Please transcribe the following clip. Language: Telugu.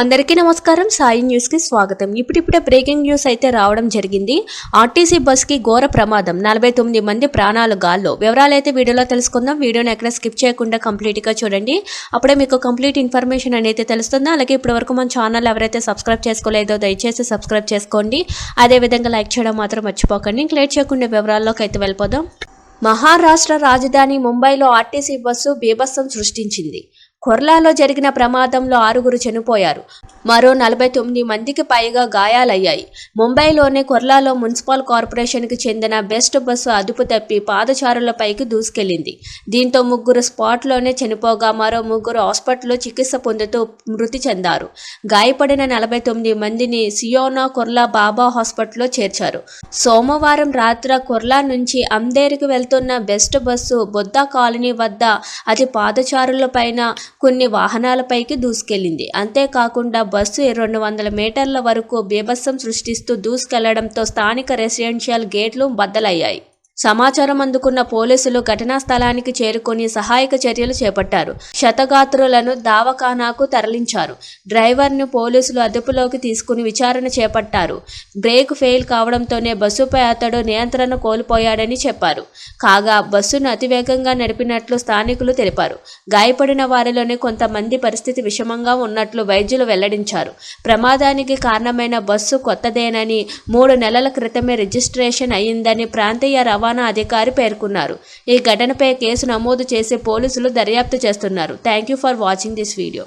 అందరికీ నమస్కారం. సాయి న్యూస్ కి స్వాగతం. ఇప్పుడిప్పుడే బ్రేకింగ్ న్యూస్ అయితే రావడం జరిగింది. ఆర్టీసీ బస్ కి ఘోర ప్రమాదం, 49 మంది ప్రాణాలు గాల్లో. వివరాలు అయితే వీడియోలో తెలుసుకుందాం. వీడియోని ఎక్కడ స్కిప్ చేయకుండా కంప్లీట్ గా చూడండి. అప్పుడే మీకు కంప్లీట్ ఇన్ఫర్మేషన్ అనేది తెలుస్తుంది. అలాగే ఇప్పటివరకు మన ఛానల్ ఎవరైతే సబ్స్క్రైబ్ చేసుకోలేదో దయచేసి సబ్స్క్రైబ్ చేసుకోండి. అదేవిధంగా లైక్ చేయడం మాత్రం మర్చిపోకండి. ఇంక లేట్ చేయకుండా వివరాల్లోకి అయితే వెళ్ళిపోదాం. మహారాష్ట్ర రాజధాని ముంబైలో ఆర్టీసీ బస్సు బీభత్సం సృష్టించింది. కొర్లాలో జరిగిన ప్రమాదంలో 6 చనిపోయారు, మరో 49 మందికి పైగా గాయాలయ్యాయి. ముంబైలోని కొర్లాలో మున్సిపల్ కార్పొరేషన్కి చెందిన బెస్ట్ బస్సు అదుపు తప్పి పాదచారులపైకి దూసుకెళ్లింది. దీంతో 3 స్పాట్లోనే చనిపోగా మరో 3 హాస్పిటల్లో చికిత్స పొందుతూ మృతి చెందారు. గాయపడిన 49 మందిని సియోనా కొర్లా బాబా హాస్పిటల్లో చేర్చారు. సోమవారం రాత్రి కొర్లా నుంచి అందేరికి వెళ్తున్న బెస్ట్ బస్సు బొద్దా కాలనీ వద్ద అది పాదచారులపైన కొన్ని వాహనాలపైకి దూసుకెళ్లింది. అంతేకాకుండా బస్సు 200 మీటర్ల వరకు బీభత్సం సృష్టిస్తూ దూసుకెళ్లడంతో స్థానిక రెసిడెన్షియల్ గేట్లు బద్దలయ్యాయి. సమాచారం అందుకున్న పోలీసులు ఘటనా స్థలానికి చేరుకొని సహాయక చర్యలు చేపట్టారు. క్షతగాత్రులను దవాఖానాకు తరలించారు. డ్రైవర్ను పోలీసులు అదుపులోకి తీసుకుని విచారణ చేపట్టారు. బ్రేక్ ఫెయిల్ కావడంతోనే బస్సుపై అతడు నియంత్రణ కోల్పోయాడని చెప్పారు. కాగా బస్సును అతివేగంగా నడిపినట్లు స్థానికులు తెలిపారు. గాయపడిన వారిలోనే కొంతమంది పరిస్థితి విషమంగా ఉన్నట్లు వైద్యులు వెల్లడించారు. ప్రమాదానికి కారణమైన బస్సు కొత్తదేనని, 3 నెలల క్రితమే రిజిస్ట్రేషన్ అయ్యిందని ప్రాంతీయ రవాణా అధికారి పేర్కొన్నారు. ఈ ఘటనపై కేసు నమోదు చేసి పోలీసులు దర్యాప్తు చేస్తున్నారు. Thank you for watching this video.